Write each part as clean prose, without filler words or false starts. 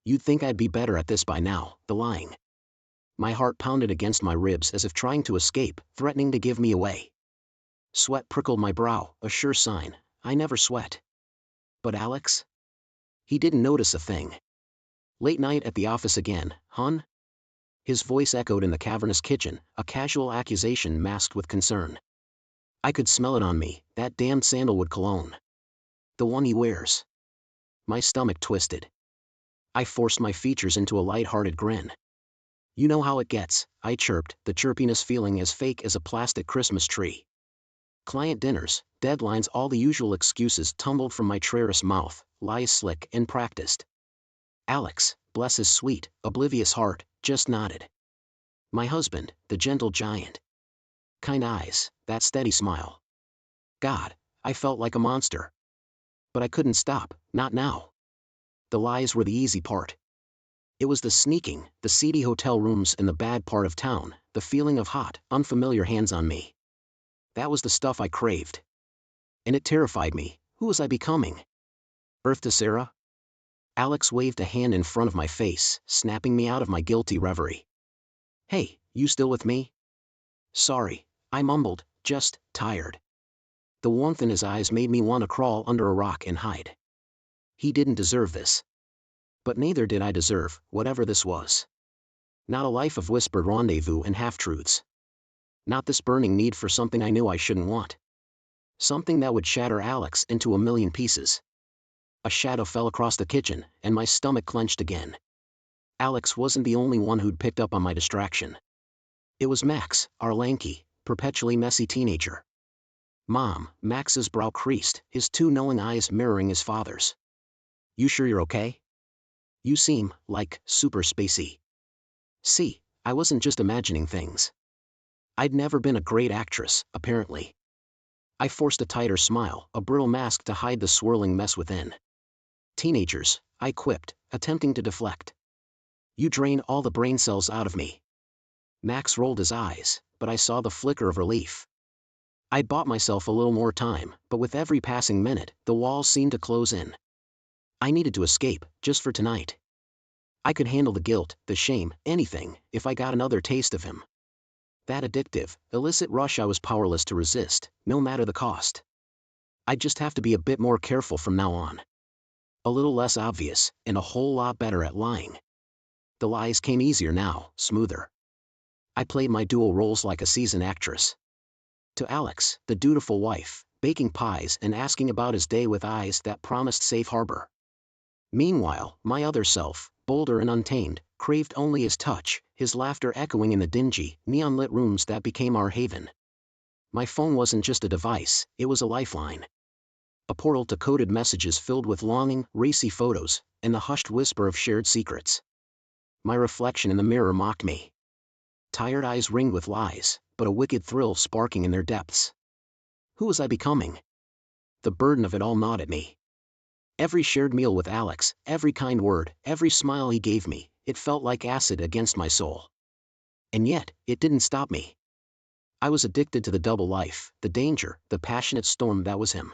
You'd think I'd be better at this by now, the lying. My heart pounded against my ribs as if trying to escape, threatening to give me away. Sweat prickled my brow, a sure sign. I never sweat. But Alex? He didn't notice a thing. Late night at the office again, hun? His voice echoed in the cavernous kitchen, a casual accusation masked with concern. I could smell it on me, that damned sandalwood cologne. The one he wears. My stomach twisted. I forced my features into a light-hearted grin. You know how it gets, I chirped, the chirpiness feeling as fake as a plastic Christmas tree. Client dinners, deadlines, all the usual excuses tumbled from my traitorous mouth, lies slick and practiced. Alex, bless his sweet, oblivious heart, just nodded. My husband, the gentle giant. Kind eyes, that steady smile. God, I felt like a monster. But I couldn't stop, not now. The lies were the easy part. It was the sneaking, the seedy hotel rooms in the bad part of town, the feeling of hot, unfamiliar hands on me. That was the stuff I craved. And it terrified me. Who was I becoming? Earth to Sarah? Alex waved a hand in front of my face, snapping me out of my guilty reverie. Hey, you still with me? Sorry, I mumbled, just tired. The warmth in his eyes made me want to crawl under a rock and hide. He didn't deserve this. But neither did I deserve whatever this was. Not a life of whispered rendezvous and half-truths. Not this burning need for something I knew I shouldn't want. Something that would shatter Alex into a million pieces. A shadow fell across the kitchen, and my stomach clenched again. Alex wasn't the only one who'd picked up on my distraction. It was Max, our lanky, perpetually messy teenager. Mom, Max's brow creased, his two knowing eyes mirroring his father's. You sure you're okay? You seem, like, super spacey. See, I wasn't just imagining things. I'd never been a great actress, apparently. I forced a tighter smile, a brittle mask to hide the swirling mess within. Teenagers, I quipped, attempting to deflect. You drain all the brain cells out of me. Max rolled his eyes, but I saw the flicker of relief. I'd bought myself a little more time, but with every passing minute, the walls seemed to close in. I needed to escape, just for tonight. I could handle the guilt, the shame, anything, if I got another taste of him. That addictive, illicit rush I was powerless to resist, no matter the cost. I'd just have to be a bit more careful from now on. A little less obvious, and a whole lot better at lying. The lies came easier now, smoother. I played my dual roles like a seasoned actress. To Alex, the dutiful wife, baking pies and asking about his day with eyes that promised safe harbor. Meanwhile, my other self, bolder and untamed, craved only his touch, his laughter echoing in the dingy, neon-lit rooms that became our haven. My phone wasn't just a device, it was a lifeline. A portal to coded messages filled with longing, racy photos, and the hushed whisper of shared secrets. My reflection in the mirror mocked me. Tired eyes ringed with lies, but a wicked thrill sparking in their depths. Who was I becoming? The burden of it all gnawed at me. Every shared meal with Alex, every kind word, every smile he gave me, it felt like acid against my soul. And yet, it didn't stop me. I was addicted to the double life, the danger, the passionate storm that was him.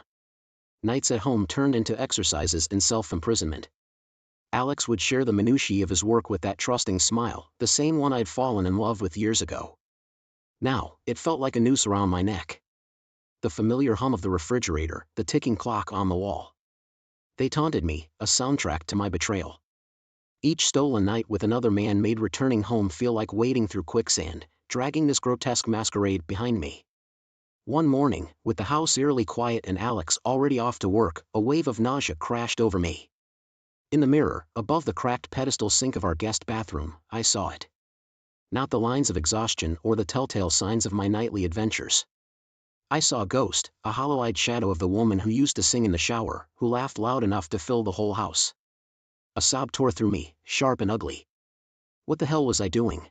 Nights at home turned into exercises in self-imprisonment. Alex would share the minutiae of his work with that trusting smile, the same one I'd fallen in love with years ago. Now, it felt like a noose around my neck. The familiar hum of the refrigerator, the ticking clock on the wall. They taunted me, a soundtrack to my betrayal. Each stolen night with another man made returning home feel like wading through quicksand, dragging this grotesque masquerade behind me. One morning, with the house eerily quiet and Alex already off to work, a wave of nausea crashed over me. In the mirror, above the cracked pedestal sink of our guest bathroom, I saw it. Not the lines of exhaustion or the telltale signs of my nightly adventures. I saw a ghost, a hollow-eyed shadow of the woman who used to sing in the shower, who laughed loud enough to fill the whole house. A sob tore through me, sharp and ugly. What the hell was I doing?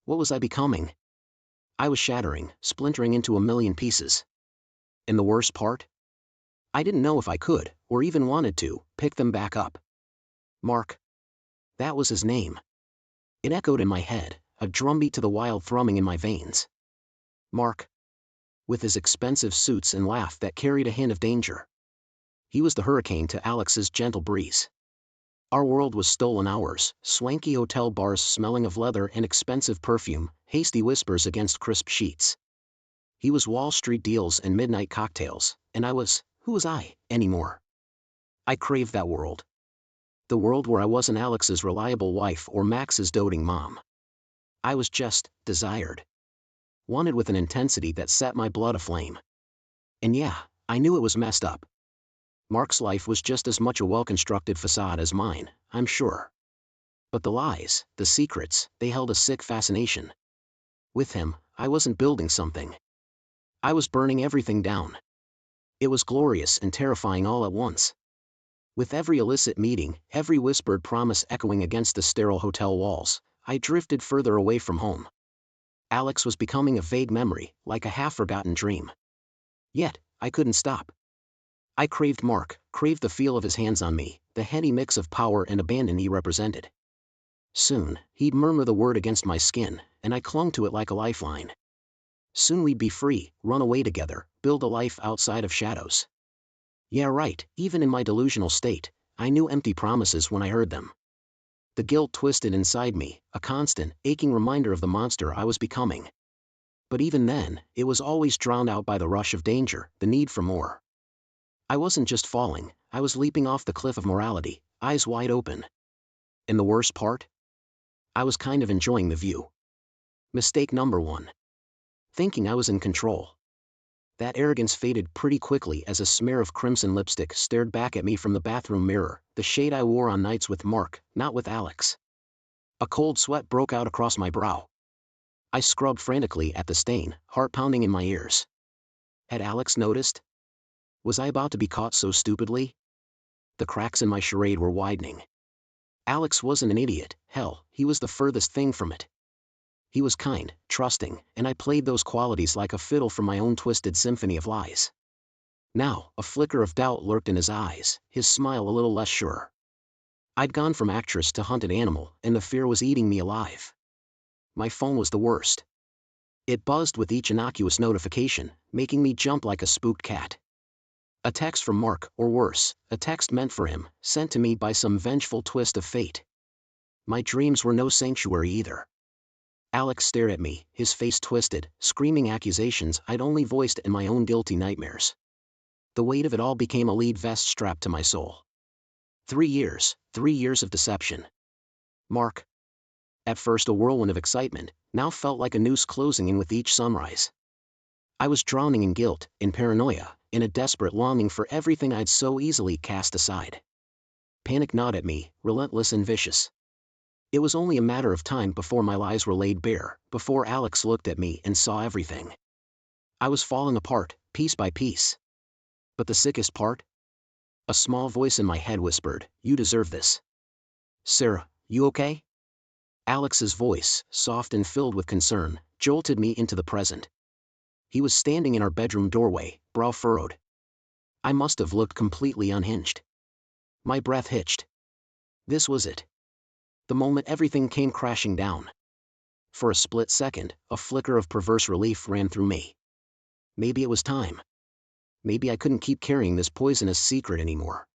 What was I becoming? I was shattering, splintering into a million pieces. And the worst part? I didn't know if I could, or even wanted to, pick them back up. Mark. That was his name. It echoed in my head, a drumbeat to the wild thrumming in my veins. Mark. With his expensive suits and laugh that carried a hint of danger. He was the hurricane to Alex's gentle breeze. Our world was stolen hours, swanky hotel bars smelling of leather and expensive perfume, hasty whispers against crisp sheets. He was Wall Street deals and midnight cocktails, and who was I, anymore? I craved that world. The world where I wasn't Alex's reliable wife or Max's doting mom. I was just desired. Wanted with an intensity that set my blood aflame. And yeah, I knew it was messed up. Mark's life was just as much a well-constructed facade as mine, I'm sure. But the lies, the secrets, they held a sick fascination. With him, I wasn't building something. I was burning everything down. It was glorious and terrifying all at once. With every illicit meeting, every whispered promise echoing against the sterile hotel walls, I drifted further away from home. Alex was becoming a vague memory, like a half-forgotten dream. Yet, I couldn't stop. I craved Mark, craved the feel of his hands on me, the heady mix of power and abandon he represented. Soon, he'd murmur the word against my skin, and I clung to it like a lifeline. Soon we'd be free, run away together, build a life outside of shadows. Yeah, right, even in my delusional state, I knew empty promises when I heard them. The guilt twisted inside me, a constant, aching reminder of the monster I was becoming. But even then, it was always drowned out by the rush of danger, the need for more. I wasn't just falling, I was leaping off the cliff of morality, eyes wide open. And the worst part? I was kind of enjoying the view. Mistake number one. Thinking I was in control. That arrogance faded pretty quickly as a smear of crimson lipstick stared back at me from the bathroom mirror, the shade I wore on nights with Mark, not with Alex. A cold sweat broke out across my brow. I scrubbed frantically at the stain, heart pounding in my ears. Had Alex noticed? Was I about to be caught so stupidly? The cracks in my charade were widening. Alex wasn't an idiot, hell, he was the furthest thing from it. He was kind, trusting, and I played those qualities like a fiddle from my own twisted symphony of lies. Now, a flicker of doubt lurked in his eyes, his smile a little less sure. I'd gone from actress to hunted animal, and the fear was eating me alive. My phone was the worst. It buzzed with each innocuous notification, making me jump like a spooked cat. A text from Mark, or worse, a text meant for him, sent to me by some vengeful twist of fate. My dreams were no sanctuary either. Alex stared at me, his face twisted, screaming accusations I'd only voiced in my own guilty nightmares. The weight of it all became a lead vest strapped to my soul. 3 years of deception. Mark. At first a whirlwind of excitement, now felt like a noose closing in with each sunrise. I was drowning in guilt, in paranoia, in a desperate longing for everything I'd so easily cast aside. Panic gnawed at me, relentless and vicious. It was only a matter of time before my lies were laid bare, before Alex looked at me and saw everything. I was falling apart, piece by piece. But the sickest part? A small voice in my head whispered, "You deserve this." "Sarah, you okay?" Alex's voice, soft and filled with concern, jolted me into the present. He was standing in our bedroom doorway, brow furrowed. I must have looked completely unhinged. My breath hitched. This was it. The moment everything came crashing down. For a split second, a flicker of perverse relief ran through me. Maybe it was time. Maybe I couldn't keep carrying this poisonous secret anymore.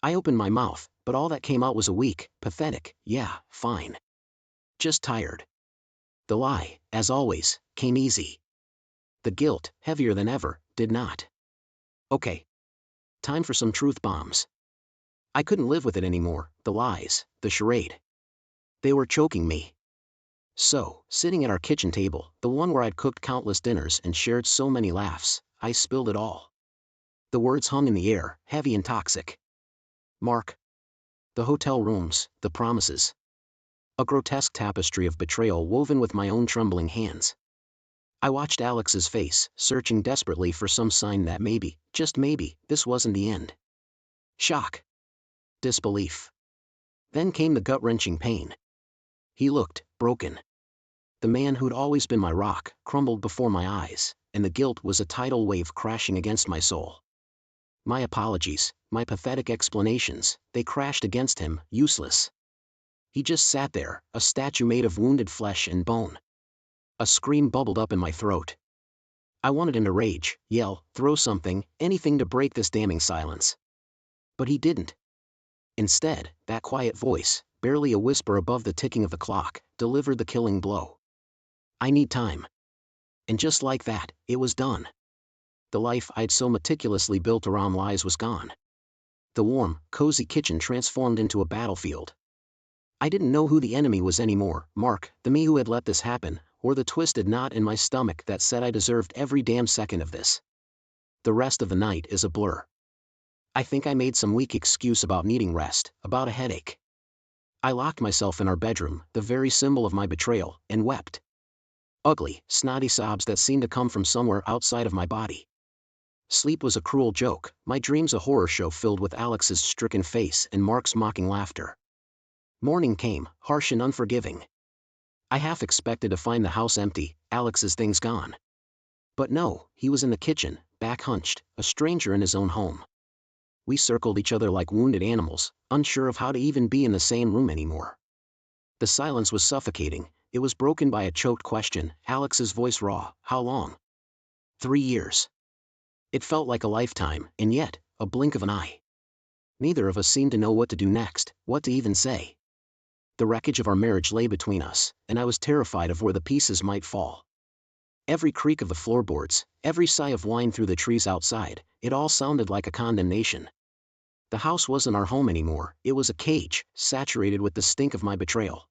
I opened my mouth, but all that came out was a weak, pathetic, "Yeah, fine." Just tired. The lie, as always, came easy. The guilt, heavier than ever, did not. Okay. Time for some truth bombs. I couldn't live with it anymore, the lies, the charade. They were choking me. So, sitting at our kitchen table, the one where I'd cooked countless dinners and shared so many laughs, I spilled it all. The words hung in the air, heavy and toxic. Mark. The hotel rooms, the promises. A grotesque tapestry of betrayal woven with my own trembling hands. I watched Alex's face, searching desperately for some sign that maybe, just maybe, this wasn't the end. Shock. Disbelief. Then came the gut-wrenching pain. He looked broken. The man who'd always been my rock crumbled before my eyes, and the guilt was a tidal wave crashing against my soul. My apologies, my pathetic explanations, they crashed against him, useless. He just sat there, a statue made of wounded flesh and bone. A scream bubbled up in my throat. I wanted him to rage, yell, throw something, anything to break this damning silence. But he didn't. Instead, that quiet voice, barely a whisper above the ticking of the clock, delivered the killing blow. I need time. And just like that, it was done. The life I'd so meticulously built around lies was gone. The warm, cozy kitchen transformed into a battlefield. I didn't know who the enemy was anymore, Mark, the me who had let this happen, or the twisted knot in my stomach that said I deserved every damn second of this. The rest of the night is a blur. I think I made some weak excuse about needing rest, about a headache. I locked myself in our bedroom, the very symbol of my betrayal, and wept. Ugly, snotty sobs that seemed to come from somewhere outside of my body. Sleep was a cruel joke, my dreams a horror show filled with Alex's stricken face and Mark's mocking laughter. Morning came, harsh and unforgiving. I half expected to find the house empty, Alex's things gone. But no, he was in the kitchen, back hunched, a stranger in his own home. We circled each other like wounded animals, unsure of how to even be in the same room anymore. The silence was suffocating, it was broken by a choked question, Alex's voice raw, how long? 3 years. It felt like a lifetime, and yet, a blink of an eye. Neither of us seemed to know what to do next, what to even say. The wreckage of our marriage lay between us, and I was terrified of where the pieces might fall. Every creak of the floorboards, every sigh of wind through the trees outside, it all sounded like a condemnation. The house wasn't our home anymore, it was a cage, saturated with the stink of my betrayal.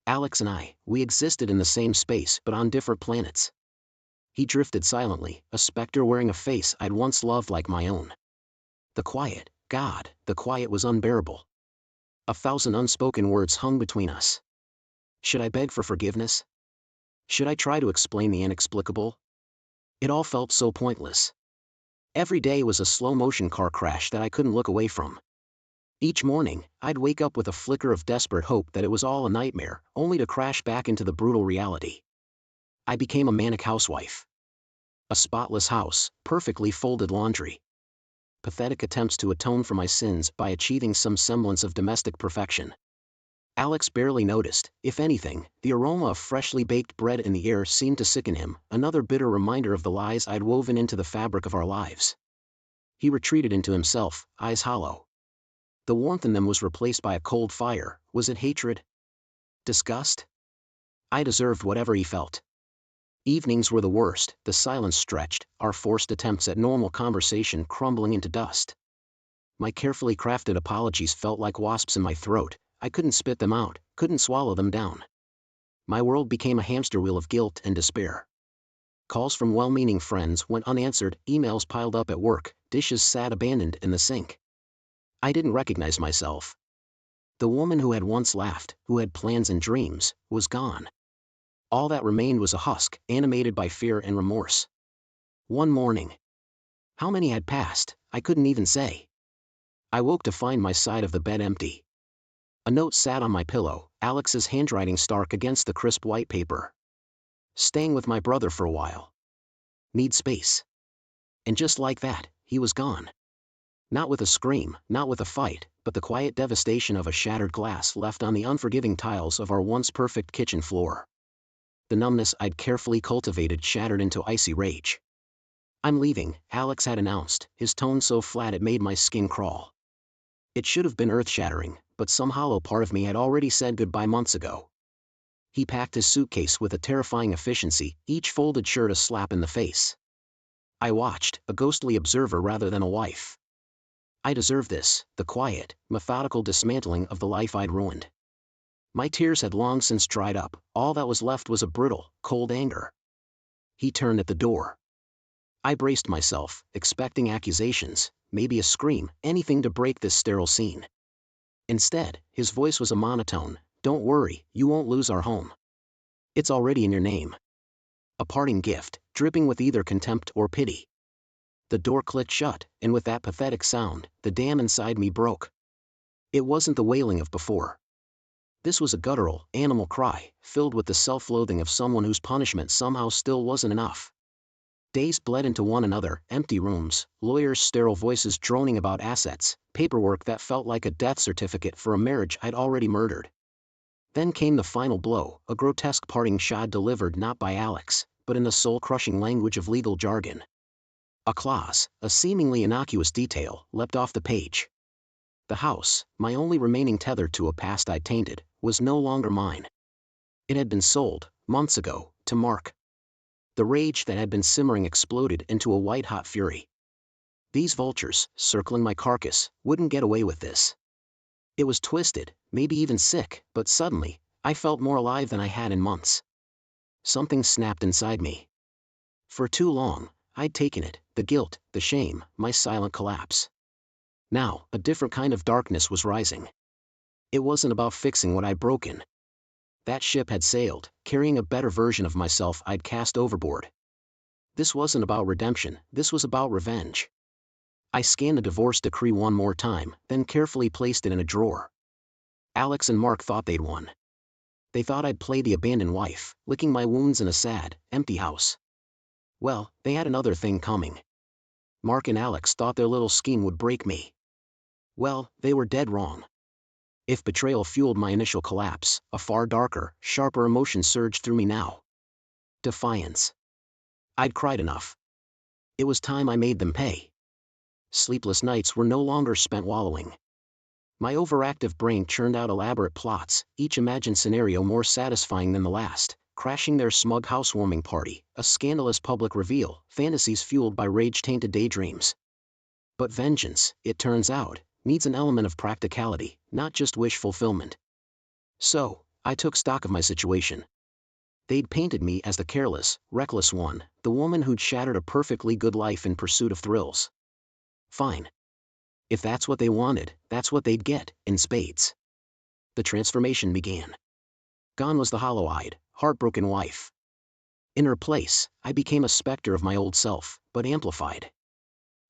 Alex and I, we existed in the same space but on different planets. He drifted silently, a specter wearing a face I'd once loved like my own. The quiet, God, the quiet was unbearable. 1,000 unspoken words hung between us. Should I beg for forgiveness? Should I try to explain the inexplicable? It all felt so pointless. Every day was a slow-motion car crash that I couldn't look away from. Each morning, I'd wake up with a flicker of desperate hope that it was all a nightmare, only to crash back into the brutal reality. I became a manic housewife. A spotless house, perfectly folded laundry. Pathetic attempts to atone for my sins by achieving some semblance of domestic perfection. Alex barely noticed, if anything, the aroma of freshly baked bread in the air seemed to sicken him, another bitter reminder of the lies I'd woven into the fabric of our lives. He retreated into himself, eyes hollow. The warmth in them was replaced by a cold fire. Was it hatred? Disgust? I deserved whatever he felt. Evenings were the worst, the silence stretched, our forced attempts at normal conversation crumbling into dust. My carefully crafted apologies felt like wasps in my throat, I couldn't spit them out, couldn't swallow them down. My world became a hamster wheel of guilt and despair. Calls from well-meaning friends went unanswered, emails piled up at work, dishes sat abandoned in the sink. I didn't recognize myself. The woman who had once laughed, who had plans and dreams, was gone. All that remained was a husk, animated by fear and remorse. One morning. How many had passed, I couldn't even say. I woke to find my side of the bed empty. A note sat on my pillow, Alex's handwriting stark against the crisp white paper. Staying with my brother for a while. Need space. And just like that, he was gone. Not with a scream, not with a fight, but the quiet devastation of a shattered glass left on the unforgiving tiles of our once perfect kitchen floor. The numbness I'd carefully cultivated shattered into icy rage. I'm leaving, Alex had announced, his tone so flat it made my skin crawl. It should have been earth-shattering, but some hollow part of me had already said goodbye months ago. He packed his suitcase with a terrifying efficiency, each folded shirt a slap in the face. I watched, a ghostly observer rather than a wife. I deserved this, the quiet, methodical dismantling of the life I'd ruined. My tears had long since dried up, all that was left was a brittle, cold anger. He turned at the door. I braced myself, expecting accusations, maybe a scream, anything to break this sterile scene. Instead, his voice was a monotone, "Don't worry, you won't lose our home. It's already in your name." A parting gift, dripping with either contempt or pity. The door clicked shut, and with that pathetic sound, the dam inside me broke. It wasn't the wailing of before. This was a guttural, animal cry, filled with the self-loathing of someone whose punishment somehow still wasn't enough. Days bled into one another, empty rooms, lawyers' sterile voices droning about assets, paperwork that felt like a death certificate for a marriage I'd already murdered. Then came the final blow, a grotesque parting shot delivered not by Alex, but in the soul-crushing language of legal jargon. A clause, a seemingly innocuous detail, leapt off the page. The house, my only remaining tether to a past I tainted, was no longer mine. It had been sold, months ago, to Mark. The rage that had been simmering exploded into a white-hot fury. These vultures, circling my carcass, wouldn't get away with this. It was twisted, maybe even sick, but suddenly, I felt more alive than I had in months. Something snapped inside me. For too long, I'd taken it, the guilt, the shame, my silent collapse. Now, a different kind of darkness was rising. It wasn't about fixing what I'd broken. That ship had sailed, carrying a better version of myself I'd cast overboard. This wasn't about redemption, this was about revenge. I scanned the divorce decree one more time, then carefully placed it in a drawer. Alex and Mark thought they'd won. They thought I'd play the abandoned wife, licking my wounds in a sad, empty house. Well, they had another thing coming. Mark and Alex thought their little scheme would break me. Well, they were dead wrong. If betrayal fueled my initial collapse, a far darker, sharper emotion surged through me now. Defiance. I'd cried enough. It was time I made them pay. Sleepless nights were no longer spent wallowing. My overactive brain churned out elaborate plots, each imagined scenario more satisfying than the last, crashing their smug housewarming party, a scandalous public reveal, fantasies fueled by rage-tainted daydreams. But vengeance, it turns out, needs an element of practicality, not just wish fulfillment. So, I took stock of my situation. They'd painted me as the careless, reckless one, the woman who'd shattered a perfectly good life in pursuit of thrills. Fine. If that's what they wanted, that's what they'd get, in spades. The transformation began. Gone was the hollow-eyed, heartbroken wife. In her place, I became a specter of my old self, but amplified.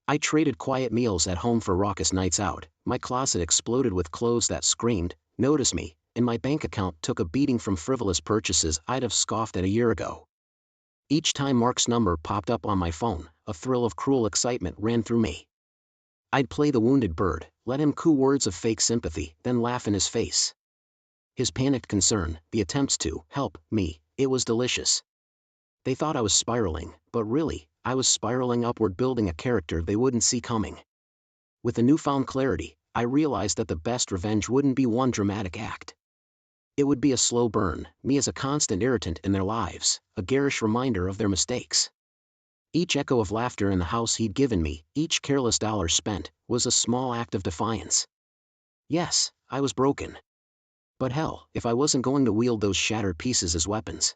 I traded quiet meals at home for raucous nights out, my closet exploded with clothes that screamed, "Notice me," and my bank account took a beating from frivolous purchases I'd have scoffed at a year ago. Each time Mark's number popped up on my phone, a thrill of cruel excitement ran through me. I'd play the wounded bird, let him coo words of fake sympathy, then laugh in his face. His panicked concern, the attempts to help me, it was delicious. They thought I was spiraling, but really, I was spiraling upward, building a character they wouldn't see coming. With a newfound clarity, I realized that the best revenge wouldn't be one dramatic act. It would be a slow burn, me as a constant irritant in their lives, a garish reminder of their mistakes. Each echo of laughter in the house he'd given me, each careless dollar spent, was a small act of defiance. Yes, I was broken. But hell, if I wasn't going to wield those shattered pieces as weapons.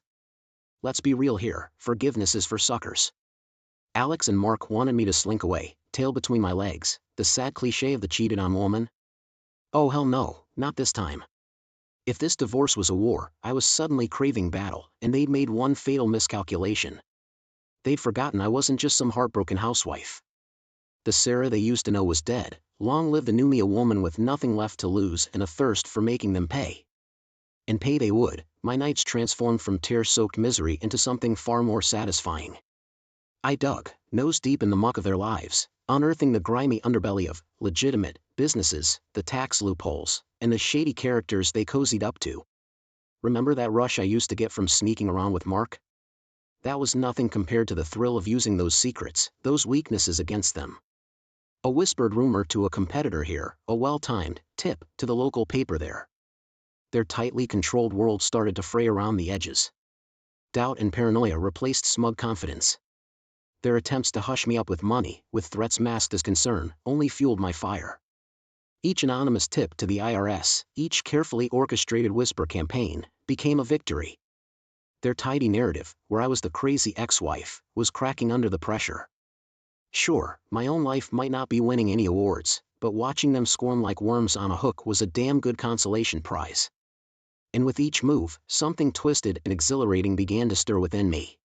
Let's be real here, forgiveness is for suckers. Alex and Mark wanted me to slink away, tail between my legs, the sad cliche of the cheated-on woman. Oh hell no, not this time. If this divorce was a war, I was suddenly craving battle, and they'd made one fatal miscalculation. They'd forgotten I wasn't just some heartbroken housewife. The Sarah they used to know was dead. Long live the new me, a woman with nothing left to lose and a thirst for making them pay. And pay they would. My nights transformed from tear-soaked misery into something far more satisfying. I dug, nose deep in the muck of their lives, unearthing the grimy underbelly of legitimate businesses, the tax loopholes, and the shady characters they cozied up to. Remember that rush I used to get from sneaking around with Mark? That was nothing compared to the thrill of using those secrets, those weaknesses against them. A whispered rumor to a competitor here, a well-timed tip to the local paper there. Their tightly controlled world started to fray around the edges. Doubt and paranoia replaced smug confidence. Their attempts to hush me up with money, with threats masked as concern, only fueled my fire. Each anonymous tip to the IRS, each carefully orchestrated whisper campaign, became a victory. Their tidy narrative, where I was the crazy ex-wife, was cracking under the pressure. Sure, my own life might not be winning any awards, but watching them squirm like worms on a hook was a damn good consolation prize. And with each move, something twisted and exhilarating began to stir within me.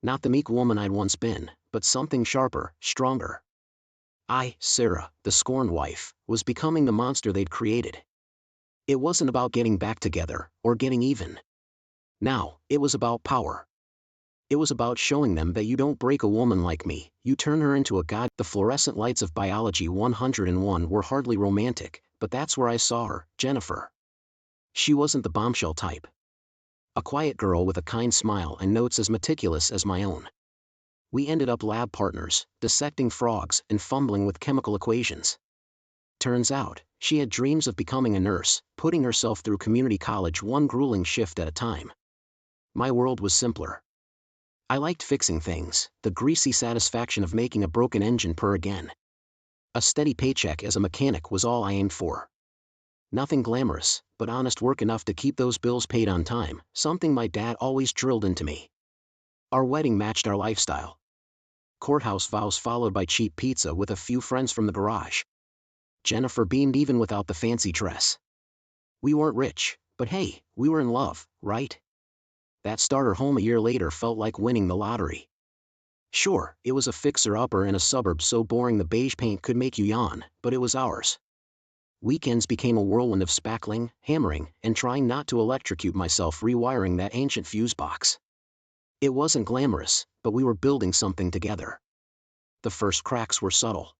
Not the meek woman I'd once been, but something sharper, stronger. I, Sarah, the scorned wife, was becoming the monster they'd created. It wasn't about getting back together, or getting even. Now, it was about power. It was about showing them that you don't break a woman like me, you turn her into a god. The fluorescent lights of Biology 101 were hardly romantic, but that's where I saw her, Jennifer. She wasn't the bombshell type. A quiet girl with a kind smile and notes as meticulous as my own. We ended up lab partners, dissecting frogs and fumbling with chemical equations. Turns out, she had dreams of becoming a nurse, putting herself through community college one grueling shift at a time. My world was simpler. I liked fixing things, the greasy satisfaction of making a broken engine purr again. A steady paycheck as a mechanic was all I aimed for. Nothing glamorous, but honest work enough to keep those bills paid on time, something my dad always drilled into me. Our wedding matched our lifestyle. Courthouse vows followed by cheap pizza with a few friends from the garage. Jennifer beamed even without the fancy dress. We weren't rich, but hey, we were in love, right? That starter home a year later felt like winning the lottery. Sure, it was a fixer-upper in a suburb so boring the beige paint could make you yawn, but it was ours. Weekends became a whirlwind of spackling, hammering, and trying not to electrocute myself rewiring that ancient fuse box. It wasn't glamorous, but we were building something together. The first cracks were subtle.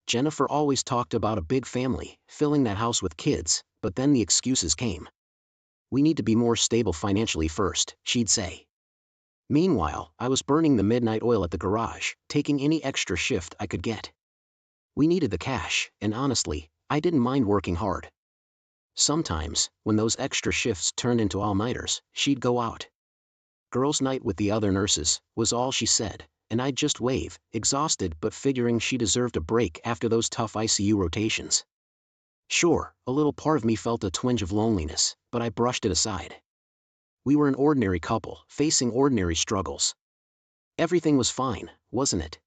Jennifer always talked about a big family, filling that house with kids, but then the excuses came. We need to be more stable financially first, she'd say. Meanwhile, I was burning the midnight oil at the garage, taking any extra shift I could get. We needed the cash, and honestly, I didn't mind working hard. Sometimes, when those extra shifts turned into all-nighters, she'd go out. Girls' night with the other nurses, was all she said, and I'd just wave, exhausted but figuring she deserved a break after those tough ICU rotations. Sure, a little part of me felt a twinge of loneliness, but I brushed it aside. We were an ordinary couple, facing ordinary struggles. Everything was fine, wasn't it?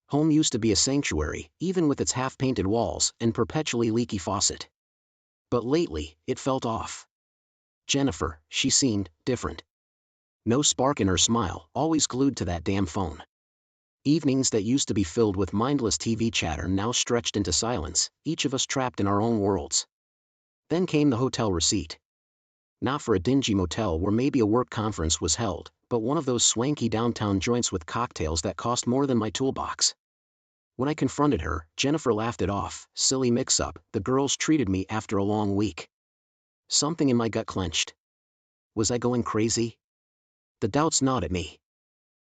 Home used to be a sanctuary, even with its half-painted walls and perpetually leaky faucet. But lately, it felt off. Jennifer, she seemed different. No spark in her smile, always glued to that damn phone. Evenings that used to be filled with mindless TV chatter now stretched into silence, each of us trapped in our own worlds. Then came the hotel receipt. Not for a dingy motel where maybe a work conference was held, but one of those swanky downtown joints with cocktails that cost more than my toolbox. When I confronted her, Jennifer laughed it off, silly mix-up, the girls treated me after a long week. Something in my gut clenched. Was I going crazy? The doubts gnawed at me.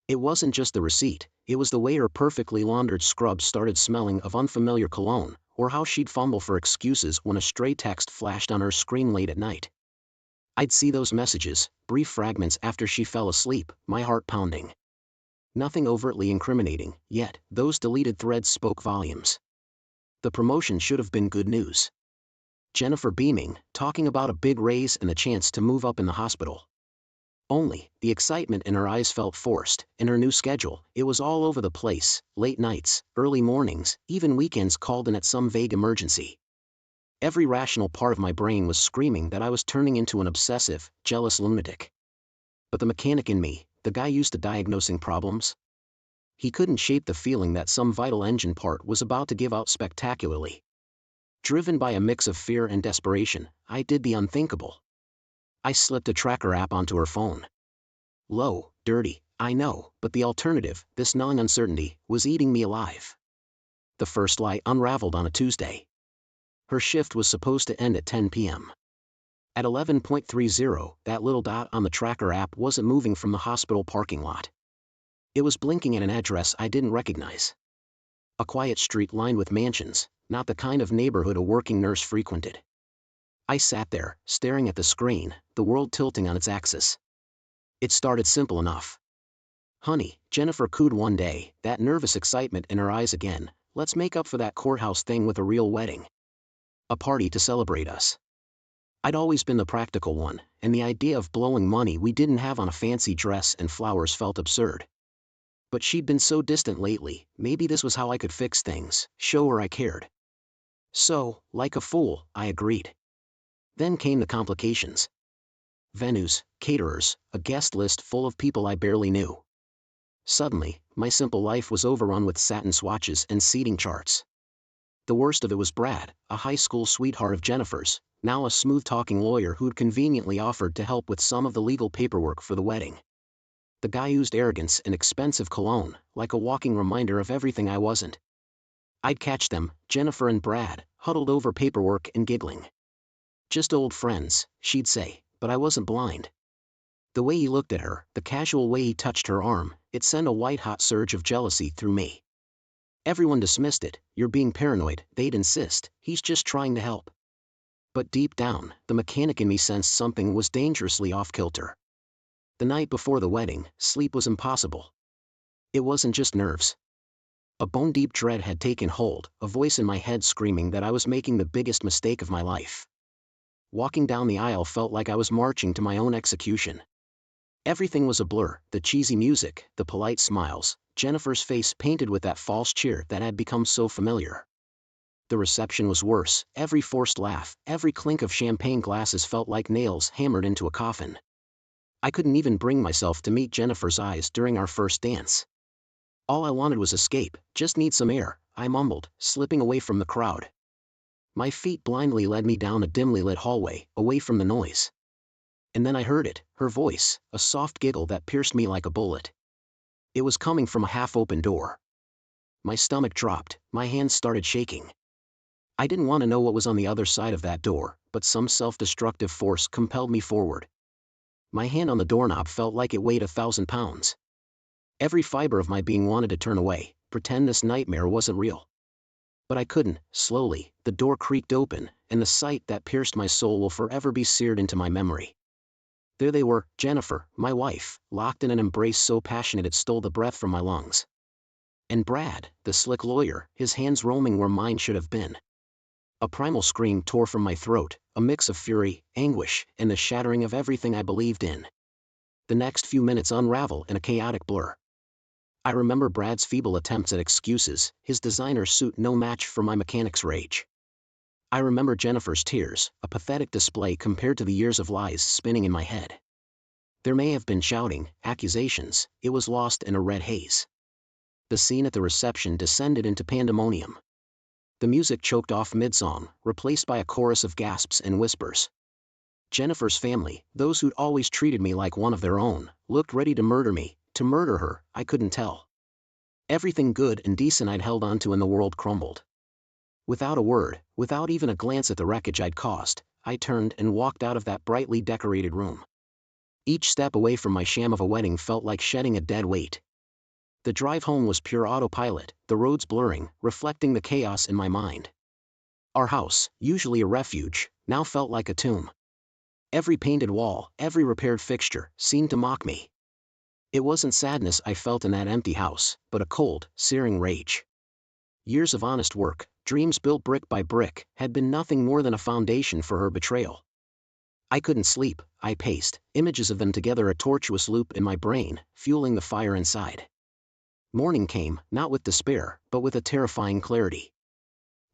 It wasn't just the receipt, it was the way her perfectly laundered scrubs started smelling of unfamiliar cologne, or how she'd fumble for excuses when a stray text flashed on her screen late at night. I'd see those messages, brief fragments after she fell asleep, my heart pounding. Nothing overtly incriminating, yet, those deleted threads spoke volumes. The promotion should have been good news. Jennifer beaming, talking about a big raise and the chance to move up in the hospital. Only, the excitement in her eyes felt forced. In her new schedule, it was all over the place, late nights, early mornings, even weekends called in at some vague emergency. Every rational part of my brain was screaming that I was turning into an obsessive, jealous lunatic. But the mechanic in me, the guy used to diagnosing problems, he couldn't shape the feeling that some vital engine part was about to give out spectacularly. Driven by a mix of fear and desperation, I did the unthinkable. I slipped a tracker app onto her phone. Low, dirty, I know, but the alternative, this gnawing uncertainty, was eating me alive. The first lie unraveled on a Tuesday. Her shift was supposed to end at 10 p.m. At 11:30, that little dot on the tracker app wasn't moving from the hospital parking lot. It was blinking at an address I didn't recognize. A quiet street lined with mansions, not the kind of neighborhood a working nurse frequented. I sat there, staring at the screen, the world tilting on its axis. It started simple enough. Honey, Jennifer cooed one day, that nervous excitement in her eyes again, let's make up for that courthouse thing with a real wedding. A party to celebrate us. I'd always been the practical one, and the idea of blowing money we didn't have on a fancy dress and flowers felt absurd. But she'd been so distant lately, maybe this was how I could fix things, show her I cared. So, like a fool, I agreed. Then came the complications. Venues, caterers, a guest list full of people I barely knew. Suddenly, my simple life was overrun with satin swatches and seating charts. The worst of it was Brad, a high school sweetheart of Jennifer's, now a smooth-talking lawyer who'd conveniently offered to help with some of the legal paperwork for the wedding. The guy used arrogance and expensive cologne, like a walking reminder of everything I wasn't. I'd catch them, Jennifer and Brad, huddled over paperwork and giggling. Just old friends, she'd say, but I wasn't blind. The way he looked at her, the casual way he touched her arm, it sent a white-hot surge of jealousy through me. Everyone dismissed it. "You're being paranoid," they'd insist. "He's just trying to help." But deep down, the mechanic in me sensed something was dangerously off-kilter. The night before the wedding, sleep was impossible. It wasn't just nerves. A bone-deep dread had taken hold, a voice in my head screaming that I was making the biggest mistake of my life. Walking down the aisle felt like I was marching to my own execution. Everything was a blur: the cheesy music, the polite smiles, Jennifer's face painted with that false cheer that had become so familiar. The reception was worse. Every forced laugh, every clink of champagne glasses felt like nails hammered into a coffin. I couldn't even bring myself to meet Jennifer's eyes during our first dance. All I wanted was escape. "Just need some air," I mumbled, slipping away from the crowd. My feet blindly led me down a dimly lit hallway, away from the noise. And then I heard it, her voice, a soft giggle that pierced me like a bullet. It was coming from a half-open door. My stomach dropped, my hands started shaking. I didn't want to know what was on the other side of that door, but some self-destructive force compelled me forward. My hand on the doorknob felt like it weighed 1,000 pounds. Every fiber of my being wanted to turn away, pretend this nightmare wasn't real. But I couldn't. Slowly, the door creaked open, and the sight that pierced my soul will forever be seared into my memory. There they were, Jennifer, my wife, locked in an embrace so passionate it stole the breath from my lungs. And Brad, the slick lawyer, his hands roaming where mine should have been. A primal scream tore from my throat, a mix of fury, anguish, and the shattering of everything I believed in. The next few minutes unravel in a chaotic blur. I remember Brad's feeble attempts at excuses, his designer suit no match for my mechanic's rage. I remember Jennifer's tears, a pathetic display compared to the years of lies spinning in my head. There may have been shouting, accusations, it was lost in a red haze. The scene at the reception descended into pandemonium. The music choked off mid-song, replaced by a chorus of gasps and whispers. Jennifer's family, those who'd always treated me like one of their own, looked ready to murder me. To murder her, I couldn't tell. Everything good and decent I'd held onto in the world crumbled. Without a word, without even a glance at the wreckage I'd caused, I turned and walked out of that brightly decorated room. Each step away from my sham of a wedding felt like shedding a dead weight. The drive home was pure autopilot, the roads blurring, reflecting the chaos in my mind. Our house, usually a refuge, now felt like a tomb. Every painted wall, every repaired fixture, seemed to mock me. It wasn't sadness I felt in that empty house, but a cold, searing rage. Years of honest work, dreams built brick by brick, had been nothing more than a foundation for her betrayal. I couldn't sleep. I paced, images of them together, a tortuous loop in my brain, fueling the fire inside. Morning came, not with despair, but with a terrifying clarity.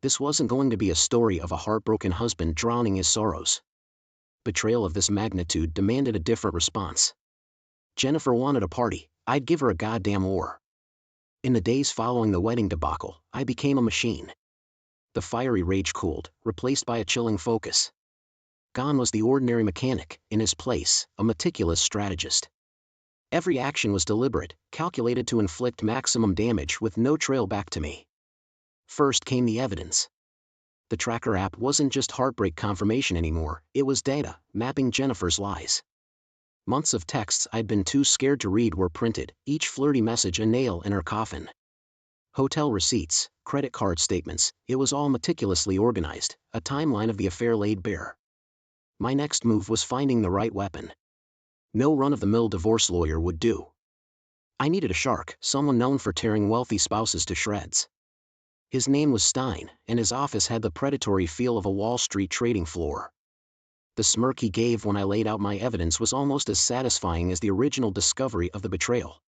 This wasn't going to be a story of a heartbroken husband drowning his sorrows. Betrayal of this magnitude demanded a different response. Jennifer wanted a party, I'd give her a goddamn war. In the days following the wedding debacle, I became a machine. The fiery rage cooled, replaced by a chilling focus. Gone was the ordinary mechanic, in his place, a meticulous strategist. Every action was deliberate, calculated to inflict maximum damage with no trail back to me. First came the evidence. The tracker app wasn't just heartbreak confirmation anymore, it was data, mapping Jennifer's lies. Months of texts I'd been too scared to read were printed, each flirty message a nail in her coffin. Hotel receipts, credit card statements, it was all meticulously organized, a timeline of the affair laid bare. My next move was finding the right weapon. No run-of-the-mill divorce lawyer would do. I needed a shark, someone known for tearing wealthy spouses to shreds. His name was Stein, and his office had the predatory feel of a Wall Street trading floor. The smirk he gave when I laid out my evidence was almost as satisfying as the original discovery of the betrayal.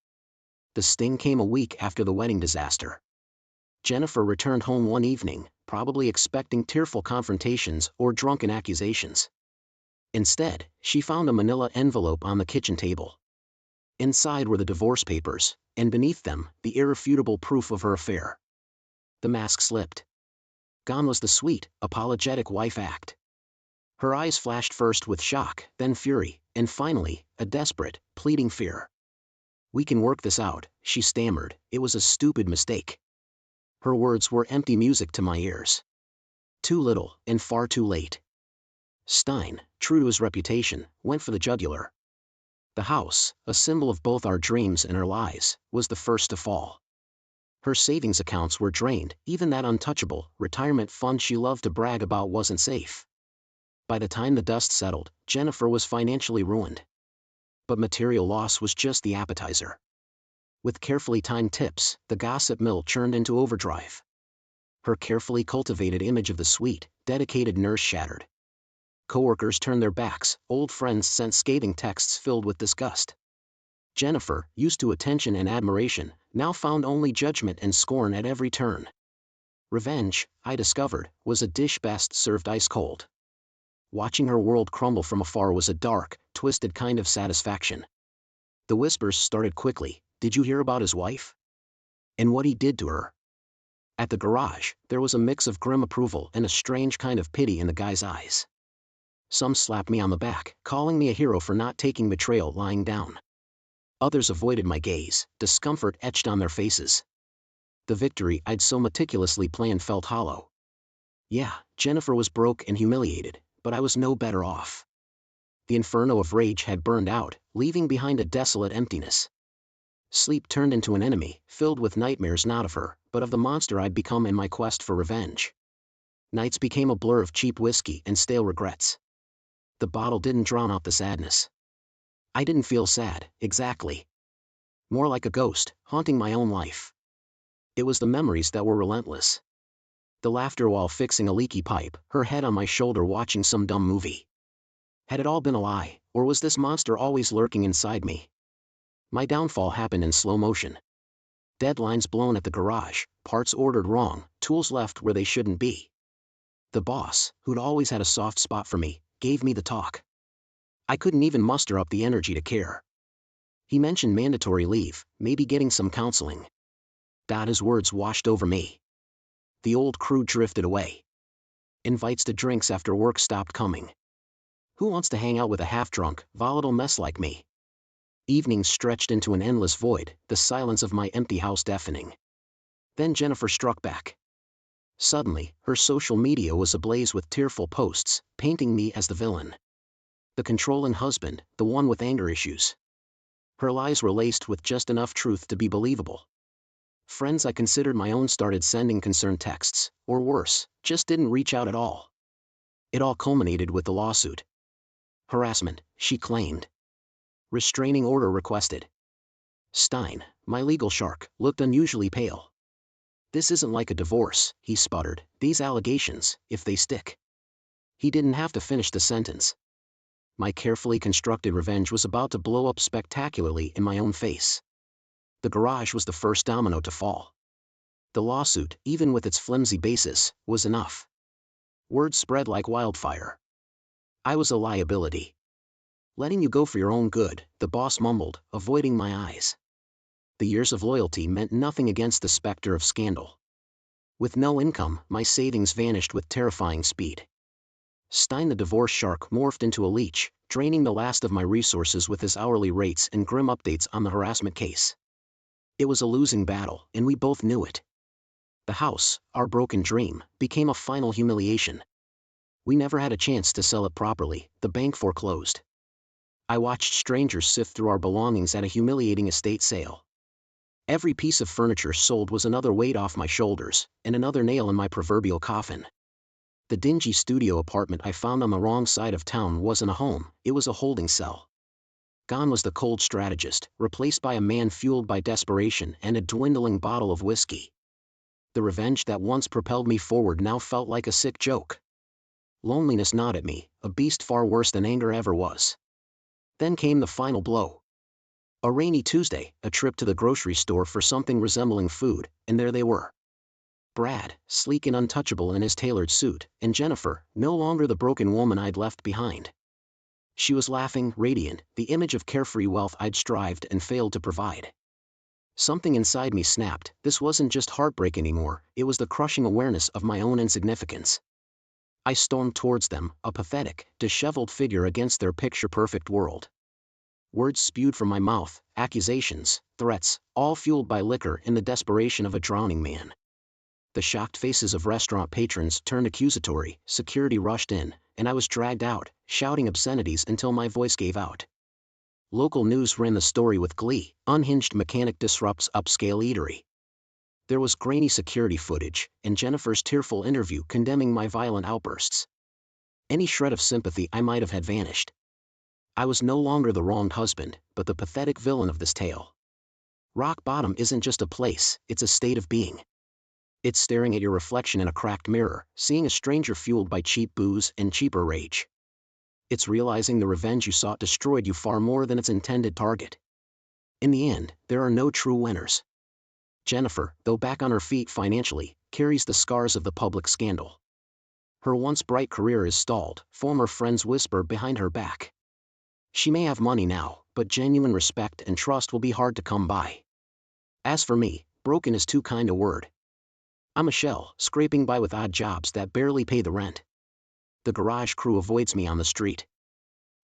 The sting came a week after the wedding disaster. Jennifer returned home one evening, probably expecting tearful confrontations or drunken accusations. Instead, she found a manila envelope on the kitchen table. Inside were the divorce papers, and beneath them, the irrefutable proof of her affair. The mask slipped. Gone was the sweet, apologetic wife act. Her eyes flashed first with shock, then fury, and finally, a desperate, pleading fear. "We can work this out," she stammered. It was a stupid mistake. Her words were empty music to my ears. Too little, and far too late. Stein, true to his reputation, went for the jugular. The house, a symbol of both our dreams and our lies, was the first to fall. Her savings accounts were drained, even that untouchable retirement fund she loved to brag about wasn't safe. By the time the dust settled, Jennifer was financially ruined. But material loss was just the appetizer. With carefully timed tips, the gossip mill churned into overdrive. Her carefully cultivated image of the sweet, dedicated nurse shattered. Coworkers turned their backs, old friends sent scathing texts filled with disgust. Jennifer, used to attention and admiration, now found only judgment and scorn at every turn. Revenge, I discovered, was a dish best served ice cold. Watching her world crumble from afar was a dark, twisted kind of satisfaction. The whispers started quickly. Did you hear about his wife? And what he did to her? At the garage, there was a mix of grim approval and a strange kind of pity in the guy's eyes. Some slapped me on the back, calling me a hero for not taking betrayal lying down. Others avoided my gaze, discomfort etched on their faces. The victory I'd so meticulously planned felt hollow. Yeah, Jennifer was broke and humiliated, but I was no better off. The inferno of rage had burned out, leaving behind a desolate emptiness. Sleep turned into an enemy, filled with nightmares not of her, but of the monster I'd become in my quest for revenge. Nights became a blur of cheap whiskey and stale regrets. The bottle didn't drown out the sadness. I didn't feel sad, exactly. More like a ghost, haunting my own life. It was the memories that were relentless. The laughter while fixing a leaky pipe, her head on my shoulder watching some dumb movie. Had it all been a lie, or was this monster always lurking inside me? My downfall happened in slow motion. Deadlines blown at the garage, parts ordered wrong, tools left where they shouldn't be. The boss, who'd always had a soft spot for me, gave me the talk. I couldn't even muster up the energy to care. He mentioned mandatory leave, maybe getting some counseling. His words washed over me. The old crew drifted away. Invites to drinks after work stopped coming. Who wants to hang out with a half-drunk, volatile mess like me? Evenings stretched into an endless void, the silence of my empty house deafening. Then Jennifer struck back. Suddenly, her social media was ablaze with tearful posts, painting me as the villain. The controlling husband, the one with anger issues. Her lies were laced with just enough truth to be believable. Friends I considered my own started sending concerned texts, or worse, just didn't reach out at all. It all culminated with the lawsuit. Harassment, she claimed. Restraining order requested. Stein, my legal shark, looked unusually pale. This isn't like a divorce, he sputtered, these allegations, if they stick. He didn't have to finish the sentence. My carefully constructed revenge was about to blow up spectacularly in my own face. The garage was the first domino to fall. The lawsuit, even with its flimsy basis, was enough. Word spread like wildfire. I was a liability. Letting you go for your own good, the boss mumbled, avoiding my eyes. The years of loyalty meant nothing against the specter of scandal. With no income, my savings vanished with terrifying speed. Stein the divorce shark morphed into a leech, draining the last of my resources with his hourly rates and grim updates on the harassment case. It was a losing battle, and we both knew it. The house, our broken dream, became a final humiliation. We never had a chance to sell it properly, the bank foreclosed. I watched strangers sift through our belongings at a humiliating estate sale. Every piece of furniture sold was another weight off my shoulders, and another nail in my proverbial coffin. The dingy studio apartment I found on the wrong side of town wasn't a home, it was a holding cell. Gone was the cold strategist, replaced by a man fueled by desperation and a dwindling bottle of whiskey. The revenge that once propelled me forward now felt like a sick joke. Loneliness gnawed at me, a beast far worse than anger ever was. Then came the final blow. A rainy Tuesday, a trip to the grocery store for something resembling food, and there they were. Brad, sleek and untouchable in his tailored suit, and Jennifer, no longer the broken woman I'd left behind. She was laughing, radiant, the image of carefree wealth I'd strived and failed to provide. Something inside me snapped, this wasn't just heartbreak anymore, it was the crushing awareness of my own insignificance. I stormed towards them, a pathetic, disheveled figure against their picture-perfect world. Words spewed from my mouth, accusations, threats, all fueled by liquor in the desperation of a drowning man. The shocked faces of restaurant patrons turned accusatory, security rushed in, and I was dragged out, shouting obscenities until my voice gave out. Local news ran the story with glee, unhinged mechanic disrupts upscale eatery. There was grainy security footage, and Jennifer's tearful interview condemning my violent outbursts. Any shred of sympathy I might have had vanished. I was no longer the wronged husband, but the pathetic villain of this tale. Rock bottom isn't just a place, it's a state of being. It's staring at your reflection in a cracked mirror, seeing a stranger fueled by cheap booze and cheaper rage. It's realizing the revenge you sought destroyed you far more than its intended target. In the end, there are no true winners. Jennifer, though back on her feet financially, carries the scars of the public scandal. Her once bright career is stalled, former friends whisper behind her back. She may have money now, but genuine respect and trust will be hard to come by. As for me, broken is too kind a word. I'm a shell, scraping by with odd jobs that barely pay the rent. The garage crew avoids me on the street.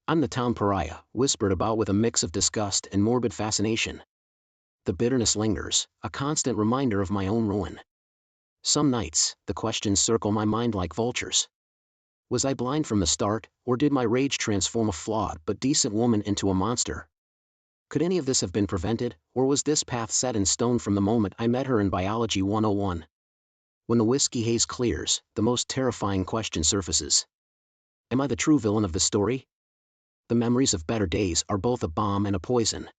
I'm the town pariah, whispered about with a mix of disgust and morbid fascination. The bitterness lingers, a constant reminder of my own ruin. Some nights, the questions circle my mind like vultures. Was I blind from the start, or did my rage transform a flawed but decent woman into a monster? Could any of this have been prevented, or was this path set in stone from the moment I met her in Biology 101? When the whiskey haze clears, the most terrifying question surfaces. Am I the true villain of the story? The memories of better days are both a balm and a poison.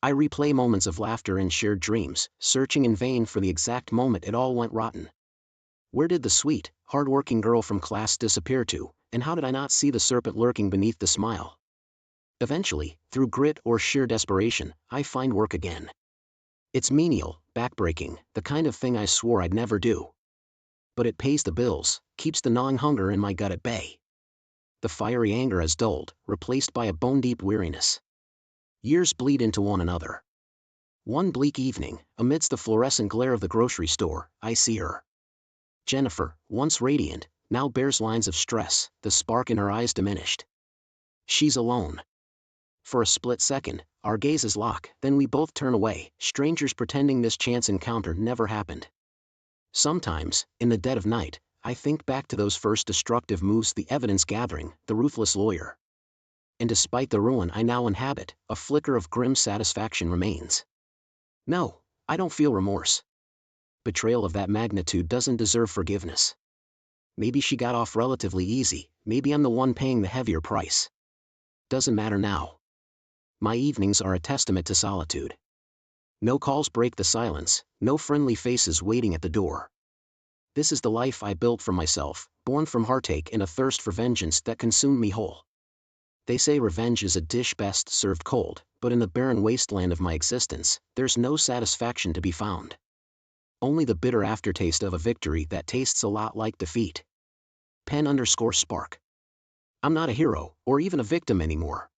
I replay moments of laughter and shared dreams, searching in vain for the exact moment it all went rotten. Where did the sweet, hard-working girl from class disappear to, and how did I not see the serpent lurking beneath the smile? Eventually, through grit or sheer desperation, I find work again. It's menial, backbreaking, the kind of thing I swore I'd never do. But it pays the bills, keeps the gnawing hunger in my gut at bay. The fiery anger has dulled, replaced by a bone-deep weariness. Years bleed into one another. One bleak evening, amidst the fluorescent glare of the grocery store, I see her. Jennifer, once radiant, now bears lines of stress, the spark in her eyes diminished. She's alone. For a split second, our gazes lock, then we both turn away, strangers pretending this chance encounter never happened. Sometimes, in the dead of night, I think back to those first destructive moves, the evidence gathering, the ruthless lawyer. And despite the ruin I now inhabit, a flicker of grim satisfaction remains. No, I don't feel remorse. Betrayal of that magnitude doesn't deserve forgiveness. Maybe she got off relatively easy, maybe I'm the one paying the heavier price. Doesn't matter now. My evenings are a testament to solitude. No calls break the silence, no friendly faces waiting at the door. This is the life I built for myself, born from heartache and a thirst for vengeance that consumed me whole. They say revenge is a dish best served cold, but in the barren wasteland of my existence, there's no satisfaction to be found. Only the bitter aftertaste of a victory that tastes a lot like defeat. pen_spark. I'm not a hero, or even a victim anymore.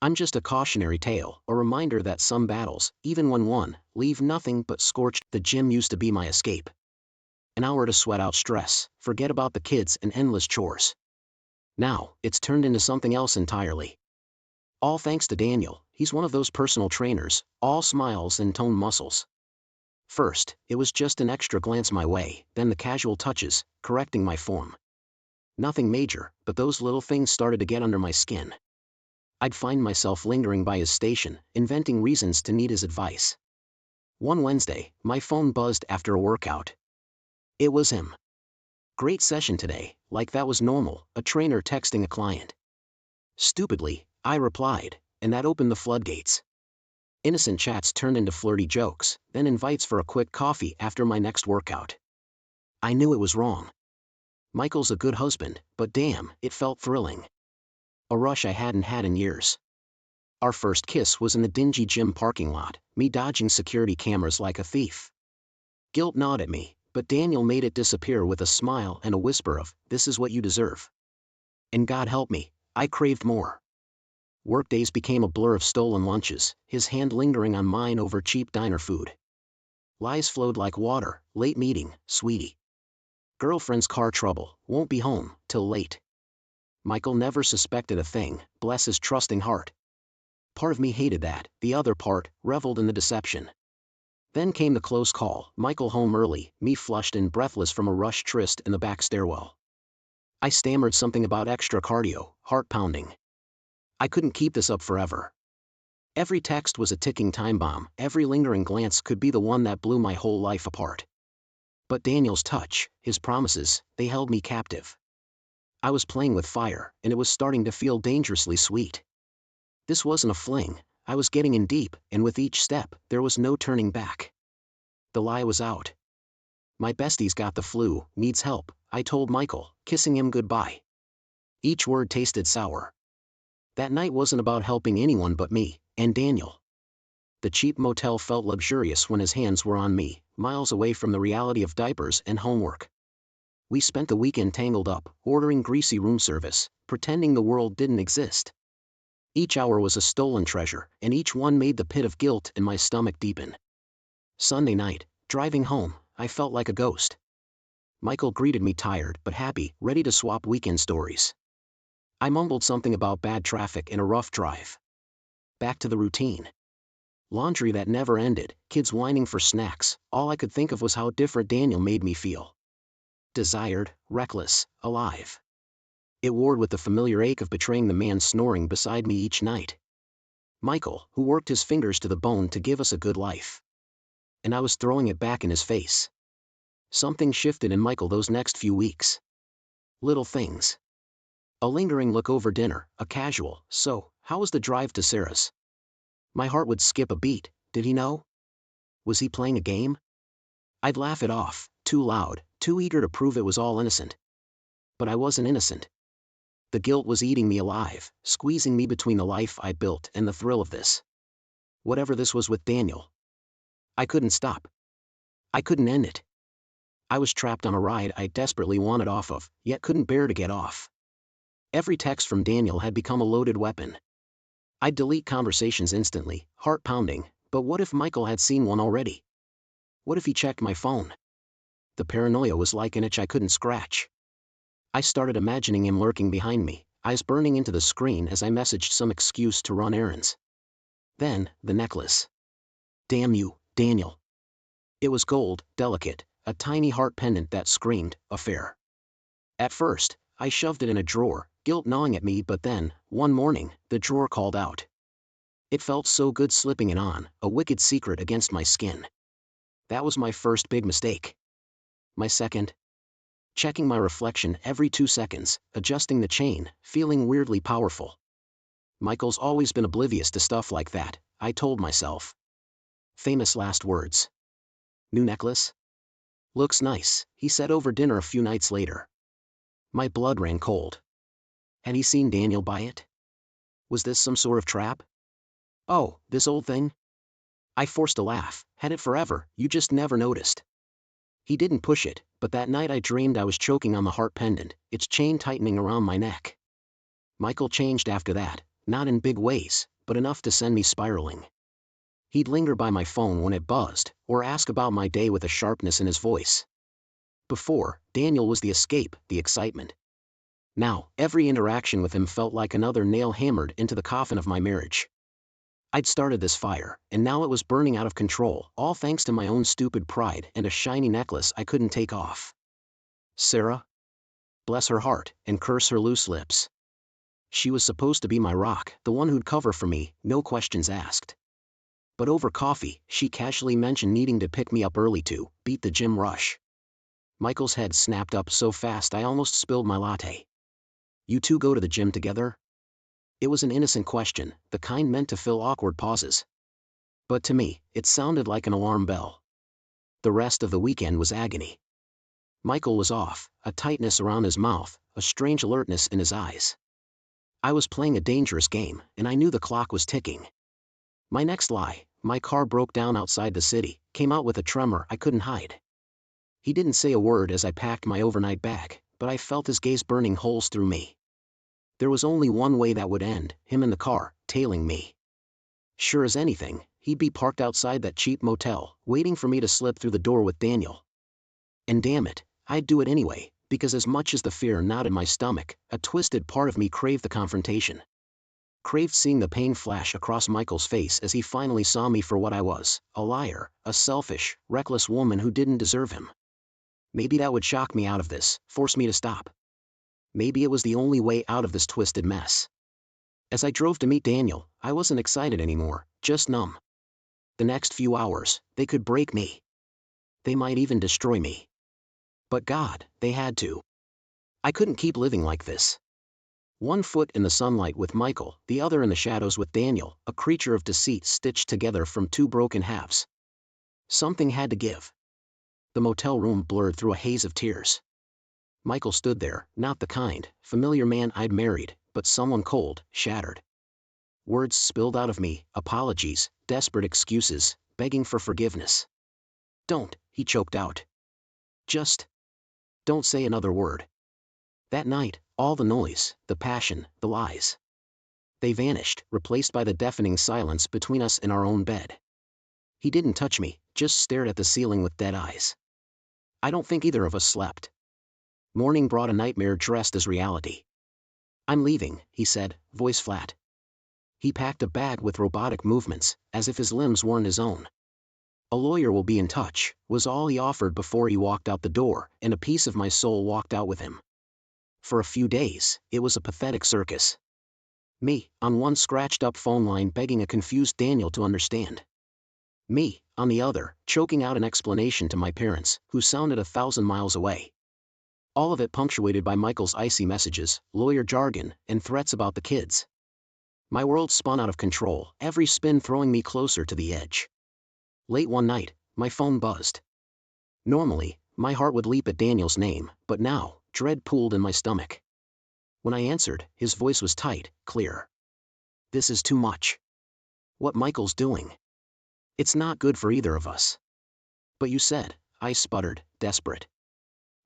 I'm just a cautionary tale, a reminder that some battles, even when won, leave nothing but scorched. The gym used to be my escape. An hour to sweat out stress, forget about the kids and endless chores. Now, it's turned into something else entirely. All thanks to Daniel, he's one of those personal trainers, all smiles and toned muscles. First, it was just an extra glance my way, then the casual touches, correcting my form. Nothing major, but those little things started to get under my skin. I'd find myself lingering by his station, inventing reasons to need his advice. One Wednesday, my phone buzzed after a workout. It was him. Great session today, like that was normal, a trainer texting a client. Stupidly, I replied, and that opened the floodgates. Innocent chats turned into flirty jokes, then invites for a quick coffee after my next workout. I knew it was wrong. Michael's a good husband, but damn, it felt thrilling. A rush I hadn't had in years. Our first kiss was in the dingy gym parking lot, me dodging security cameras like a thief. Guilt gnawed at me, but Daniel made it disappear with a smile and a whisper of, "This is what you deserve." And God help me, I craved more. Workdays became a blur of stolen lunches, his hand lingering on mine over cheap diner food. Lies flowed like water, late meeting, sweetie. Girlfriend's car trouble, won't be home, till late. Michael never suspected a thing, bless his trusting heart. Part of me hated that, the other part, reveled in the deception. Then came the close call, Michael home early, me flushed and breathless from a rush tryst in the back stairwell. I stammered something about extra cardio, heart pounding. I couldn't keep this up forever. Every text was a ticking time bomb, every lingering glance could be the one that blew my whole life apart. But Daniel's touch, his promises, they held me captive. I was playing with fire, and it was starting to feel dangerously sweet. This wasn't a fling, I was getting in deep, and with each step, there was no turning back. The lie was out. My bestie's got the flu, needs help, I told Michael, kissing him goodbye. Each word tasted sour. That night wasn't about helping anyone but me, and Daniel. The cheap motel felt luxurious when his hands were on me, miles away from the reality of diapers and homework. We spent the weekend tangled up, ordering greasy room service, pretending the world didn't exist. Each hour was a stolen treasure, and each one made the pit of guilt in my stomach deepen. Sunday night, driving home, I felt like a ghost. Michael greeted me tired but happy, ready to swap weekend stories. I mumbled something about bad traffic and a rough drive. Back to the routine. Laundry that never ended, kids whining for snacks, all I could think of was how different Daniel made me feel. Desired, reckless, alive. It warred with the familiar ache of betraying the man snoring beside me each night. Michael, who worked his fingers to the bone to give us a good life. And I was throwing it back in his face. Something shifted in Michael those next few weeks. Little things. A lingering look over dinner, a casual, "So, how was the drive to Sarah's?" My heart would skip a beat. Did he know? Was he playing a game? I'd laugh it off, too loud, too eager to prove it was all innocent. But I wasn't innocent. The guilt was eating me alive, squeezing me between the life I built and the thrill of this. Whatever this was with Daniel. I couldn't stop. I couldn't end it. I was trapped on a ride I desperately wanted off of, yet couldn't bear to get off. Every text from Daniel had become a loaded weapon. I'd delete conversations instantly, heart pounding, but what if Michael had seen one already? What if he checked my phone? The paranoia was like an itch I couldn't scratch. I started imagining him lurking behind me, eyes burning into the screen as I messaged some excuse to run errands. Then, the necklace. Damn you, Daniel. It was gold, delicate, a tiny heart pendant that screamed, affair. At first, I shoved it in a drawer, guilt gnawing at me, but then, one morning, the drawer called out. It felt so good slipping it on, a wicked secret against my skin. That was my first big mistake. My second? Checking my reflection every 2 seconds, adjusting the chain, feeling weirdly powerful. Michael's always been oblivious to stuff like that, I told myself. Famous last words. New necklace? Looks nice, he said over dinner a few nights later. My blood ran cold. Had he seen Daniel buy it? Was this some sort of trap? Oh, this old thing? I forced a laugh. Had it forever, you just never noticed. He didn't push it, but that night I dreamed I was choking on the heart pendant, its chain tightening around my neck. Michael changed after that, not in big ways, but enough to send me spiraling. He'd linger by my phone when it buzzed, or ask about my day with a sharpness in his voice. Before, Daniel was the escape, the excitement. Now, every interaction with him felt like another nail hammered into the coffin of my marriage. I'd started this fire, and now it was burning out of control, all thanks to my own stupid pride and a shiny necklace I couldn't take off. Sarah? Bless her heart, and curse her loose lips. She was supposed to be my rock, the one who'd cover for me, no questions asked. But over coffee, she casually mentioned needing to pick me up early to beat the gym rush. Michael's head snapped up so fast I almost spilled my latte. You two go to the gym together? It was an innocent question, the kind meant to fill awkward pauses. But to me, it sounded like an alarm bell. The rest of the weekend was agony. Michael was off, a tightness around his mouth, a strange alertness in his eyes. I was playing a dangerous game, and I knew the clock was ticking. My next lie, my car broke down outside the city, came out with a tremor I couldn't hide. He didn't say a word as I packed my overnight bag, but I felt his gaze burning holes through me. There was only one way that would end, him in the car, tailing me. Sure as anything, he'd be parked outside that cheap motel, waiting for me to slip through the door with Daniel. And damn it, I'd do it anyway, because as much as the fear gnawed in my stomach, a twisted part of me craved the confrontation. Craved seeing the pain flash across Michael's face as he finally saw me for what I was, a liar, a selfish, reckless woman who didn't deserve him. Maybe that would shock me out of this, force me to stop. Maybe it was the only way out of this twisted mess. As I drove to meet Daniel, I wasn't excited anymore, just numb. The next few hours, they could break me. They might even destroy me. But God, they had to. I couldn't keep living like this. One foot in the sunlight with Michael, the other in the shadows with Daniel, a creature of deceit stitched together from two broken halves. Something had to give. The motel room blurred through a haze of tears. Michael stood there, not the kind, familiar man I'd married, but someone cold, shattered. Words spilled out of me, apologies, desperate excuses, begging for forgiveness. Don't, he choked out. Just don't say another word. That night, all the noise, the passion, the lies. They vanished, replaced by the deafening silence between us in our own bed. He didn't touch me, just stared at the ceiling with dead eyes. I don't think either of us slept. Morning brought a nightmare dressed as reality. I'm leaving, he said, voice flat. He packed a bag with robotic movements, as if his limbs weren't his own. A lawyer will be in touch, was all he offered before he walked out the door, and a piece of my soul walked out with him. For a few days, it was a pathetic circus. Me, on one scratched-up phone line begging a confused Daniel to understand. Me, on the other, choking out an explanation to my parents, who sounded 1,000 miles away. All of it punctuated by Michael's icy messages, lawyer jargon, and threats about the kids. My world spun out of control, every spin throwing me closer to the edge. Late one night, my phone buzzed. Normally, my heart would leap at Daniel's name, but now, dread pooled in my stomach. When I answered, his voice was tight, clear. This is too much. What Michael's doing. It's not good for either of us. But you said, I sputtered, desperate.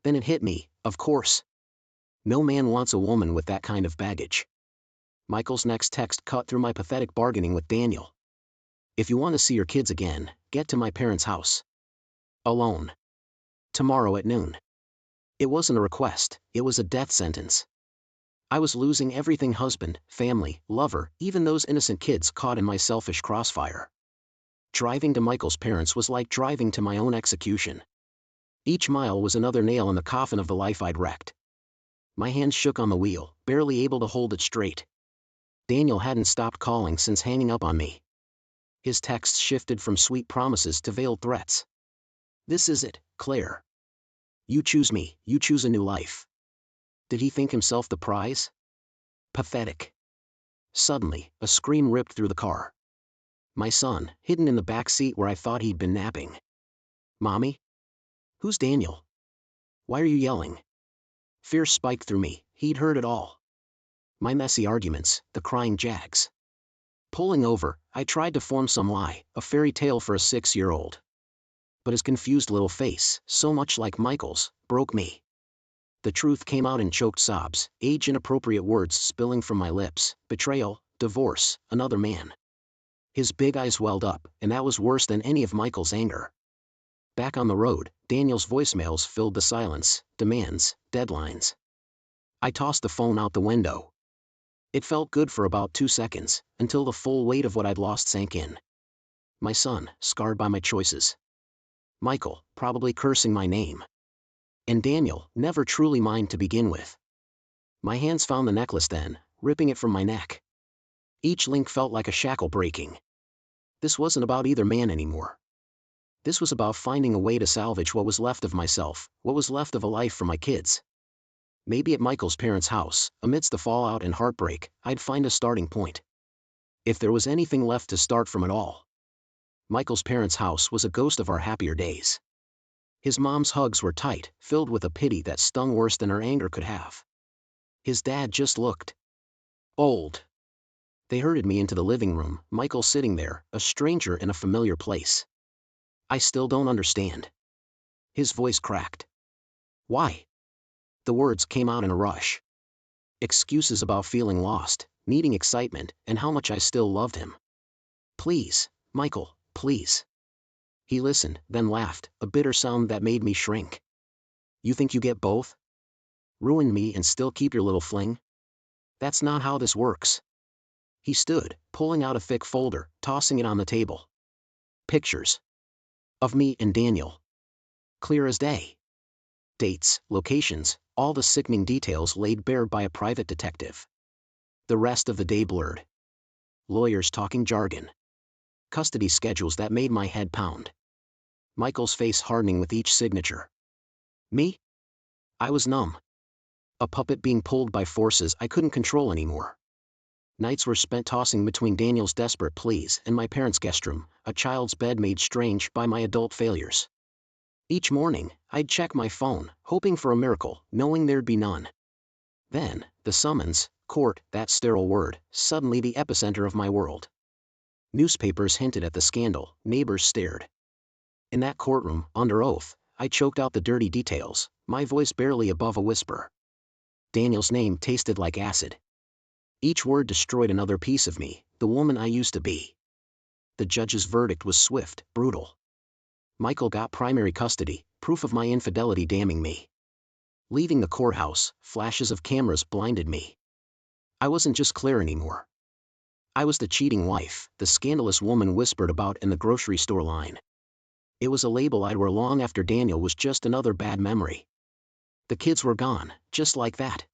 Then it hit me, of course. No man wants a woman with that kind of baggage. Michael's next text cut through my pathetic bargaining with Daniel. If you want to see your kids again, get to my parents' house. Alone. Tomorrow at noon. It wasn't a request, it was a death sentence. I was losing everything: husband, family, lover, even those innocent kids caught in my selfish crossfire. Driving to Michael's parents was like driving to my own execution. Each mile was another nail in the coffin of the life I'd wrecked. My hands shook on the wheel, barely able to hold it straight. Daniel hadn't stopped calling since hanging up on me. His texts shifted from sweet promises to veiled threats. This is it, Claire. You choose me, you choose a new life. Did he think himself the prize? Pathetic. Suddenly, a scream ripped through the car. My son, hidden in the back seat where I thought he'd been napping. Mommy? Who's Daniel? Why are you yelling? Fear spiked through me, he'd heard it all. My messy arguments, the crying jags. Pulling over, I tried to form some lie, a fairy tale for a 6-year-old. But his confused little face, so much like Michael's, broke me. The truth came out in choked sobs, age-inappropriate words spilling from my lips: betrayal, divorce, another man. His big eyes welled up, and that was worse than any of Michael's anger. Back on the road, Daniel's voicemails filled the silence: demands, deadlines. I tossed the phone out the window. It felt good for about 2 seconds, until the full weight of what I'd lost sank in. My son, scarred by my choices. Michael, probably cursing my name. And Daniel, never truly mine to begin with. My hands found the necklace then, ripping it from my neck. Each link felt like a shackle breaking. This wasn't about either man anymore. This was about finding a way to salvage what was left of myself, what was left of a life for my kids. Maybe at Michael's parents' house, amidst the fallout and heartbreak, I'd find a starting point. If there was anything left to start from at all. Michael's parents' house was a ghost of our happier days. His mom's hugs were tight, filled with a pity that stung worse than her anger could have. His dad just looked old. They herded me into the living room, Michael sitting there, a stranger in a familiar place. I still don't understand. His voice cracked. Why? The words came out in a rush. Excuses about feeling lost, needing excitement, and how much I still loved him. Please, Michael, please. He listened, then laughed, a bitter sound that made me shrink. You think you get both? Ruin me and still keep your little fling? That's not how this works. He stood, pulling out a thick folder, tossing it on the table. Pictures. Of me and Daniel. Clear as day. Dates, locations, all the sickening details laid bare by a private detective. The rest of the day blurred. Lawyers talking jargon. Custody schedules that made my head pound. Michael's face hardening with each signature. Me? I was numb. A puppet being pulled by forces I couldn't control anymore. Nights were spent tossing between Daniel's desperate pleas and my parents' guest room, a child's bed made strange by my adult failures. Each morning, I'd check my phone, hoping for a miracle, knowing there'd be none. Then, the summons, court, that sterile word, suddenly the epicenter of my world. Newspapers hinted at the scandal, neighbors stared. In that courtroom, under oath, I choked out the dirty details, my voice barely above a whisper. Daniel's name tasted like acid. Each word destroyed another piece of me, the woman I used to be. The judge's verdict was swift, brutal. Michael got primary custody, proof of my infidelity damning me. Leaving the courthouse, flashes of cameras blinded me. I wasn't just Claire anymore. I was the cheating wife, the scandalous woman whispered about in the grocery store line. It was a label I'd wear long after Daniel was just another bad memory. The kids were gone, just like that.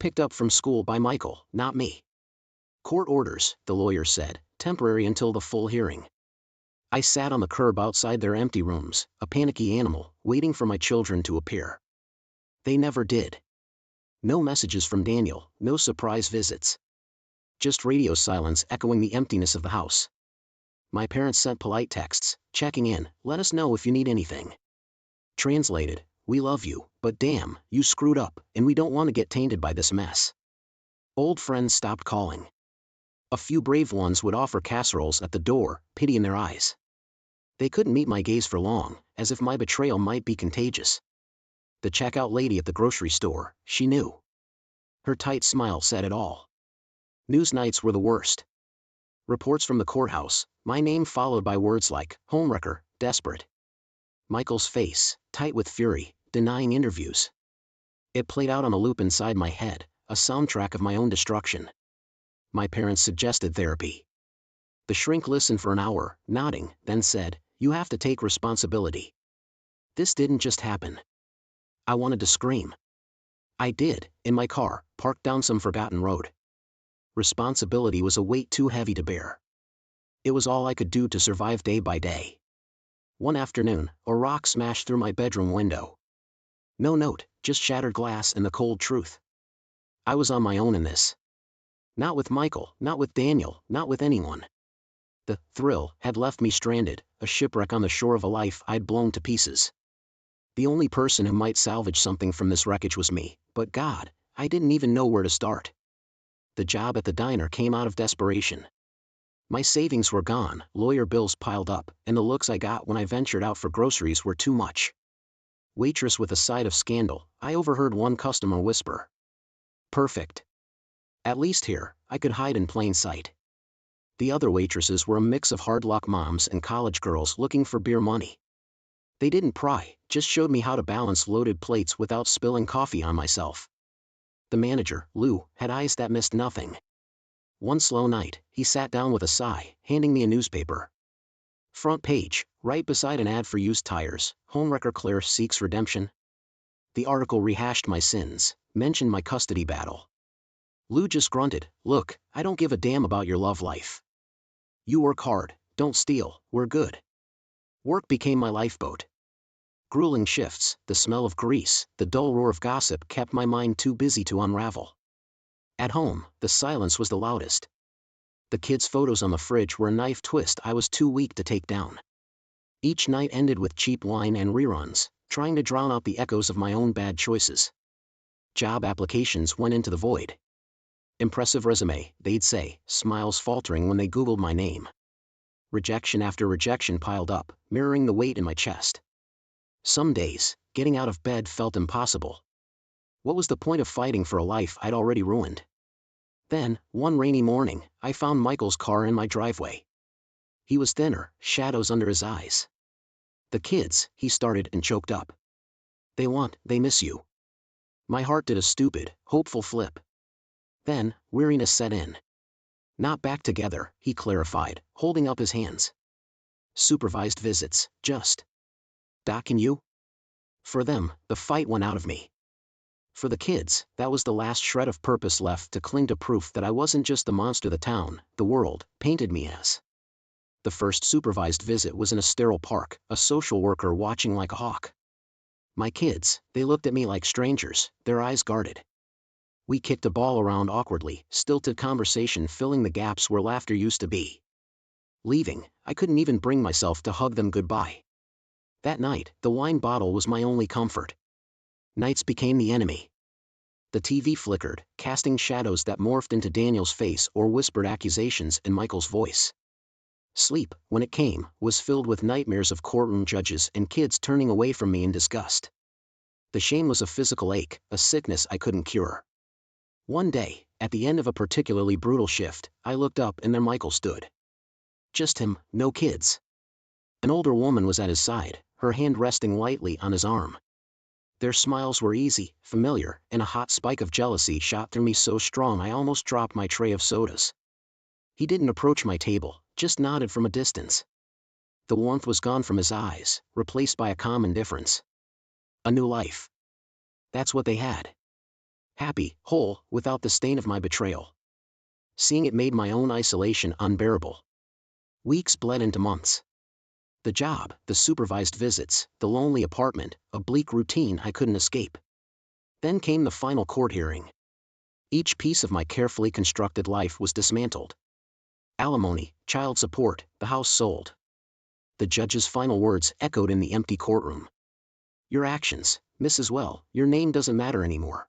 Picked up from school by Michael, not me. Court orders, the lawyer said, temporary until the full hearing. I sat on the curb outside their empty rooms, a panicky animal, waiting for my children to appear. They never did. No messages from Daniel, no surprise visits. Just radio silence echoing the emptiness of the house. My parents sent polite texts, checking in, let us know if you need anything. Translated, we love you, but damn, you screwed up, and we don't want to get tainted by this mess. Old friends stopped calling. A few brave ones would offer casseroles at the door, pity in their eyes. They couldn't meet my gaze for long, as if my betrayal might be contagious. The checkout lady at the grocery store, she knew. Her tight smile said it all. News nights were the worst. Reports from the courthouse, my name followed by words like, homewrecker, desperate. Michael's face, tight with fury, denying interviews. It played out on a loop inside my head, a soundtrack of my own destruction. My parents suggested therapy. The shrink listened for an hour, nodding, then said, you have to take responsibility. This didn't just happen. I wanted to scream. I did, in my car, parked down some forgotten road. Responsibility was a weight too heavy to bear. It was all I could do to survive day by day. One afternoon, a rock smashed through my bedroom window. No note, just shattered glass and the cold truth. I was on my own in this. Not with Michael, not with Daniel, not with anyone. The thrill had left me stranded, a shipwreck on the shore of a life I'd blown to pieces. The only person who might salvage something from this wreckage was me, but God, I didn't even know where to start. The job at the diner came out of desperation. My savings were gone, lawyer bills piled up, and the looks I got when I ventured out for groceries were too much. Waitress with a side of scandal, I overheard one customer whisper. Perfect. At least here, I could hide in plain sight. The other waitresses were a mix of hard-luck moms and college girls looking for beer money. They didn't pry, just showed me how to balance loaded plates without spilling coffee on myself. The manager, Lou, had eyes that missed nothing. One slow night, he sat down with a sigh, handing me a newspaper. Front page, right beside an ad for used tires, homewrecker Claire seeks redemption. The article rehashed my sins, mentioned my custody battle. Lou just grunted, look, I don't give a damn about your love life. You work hard, don't steal, we're good. Work became my lifeboat. Grueling shifts, the smell of grease, the dull roar of gossip kept my mind too busy to unravel. At home, the silence was the loudest. The kids' photos on the fridge were a knife twist I was too weak to take down. Each night ended with cheap wine and reruns, trying to drown out the echoes of my own bad choices. Job applications went into the void. Impressive resume, they'd say, smiles faltering when they Googled my name. Rejection after rejection piled up, mirroring the weight in my chest. Some days, getting out of bed felt impossible. What was the point of fighting for a life I'd already ruined? Then, one rainy morning, I found Michael's car in my driveway. He was thinner, shadows under his eyes. The kids, he started and choked up. They miss you. My heart did a stupid, hopeful flip. Then, weariness set in. Not back together, he clarified, holding up his hands. Supervised visits, just. Doc and you? For them, the fight went out of me. For the kids, that was the last shred of purpose left to cling to proof that I wasn't just the monster the town, the world, painted me as. The first supervised visit was in a sterile park, a social worker watching like a hawk. My kids, they looked at me like strangers, their eyes guarded. We kicked a ball around awkwardly, stilted conversation filling the gaps where laughter used to be. Leaving, I couldn't even bring myself to hug them goodbye. That night, the wine bottle was my only comfort. Nights became the enemy. The TV flickered, casting shadows that morphed into Daniel's face or whispered accusations in Michael's voice. Sleep, when it came, was filled with nightmares of courtroom judges and kids turning away from me in disgust. The shame was a physical ache, a sickness I couldn't cure. One day, at the end of a particularly brutal shift, I looked up and there Michael stood. Just him, no kids. An older woman was at his side, her hand resting lightly on his arm. Their smiles were easy, familiar, and a hot spike of jealousy shot through me so strong I almost dropped my tray of sodas. He didn't approach my table, just nodded from a distance. The warmth was gone from his eyes, replaced by a calm indifference. A new life. That's what they had. Happy, whole, without the stain of my betrayal. Seeing it made my own isolation unbearable. Weeks bled into months. The job, the supervised visits, the lonely apartment, a bleak routine I couldn't escape. Then came the final court hearing. Each piece of my carefully constructed life was dismantled. Alimony, child support, the house sold. The judge's final words echoed in the empty courtroom. Your actions, Mrs. Well, your name doesn't matter anymore.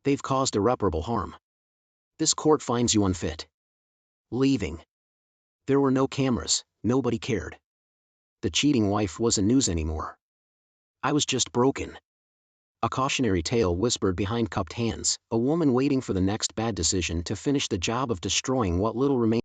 They've caused irreparable harm. This court finds you unfit. Leaving. There were no cameras, nobody cared. The cheating wife wasn't news anymore. I was just broken. A cautionary tale whispered behind cupped hands, a woman waiting for the next bad decision to finish the job of destroying what little remained.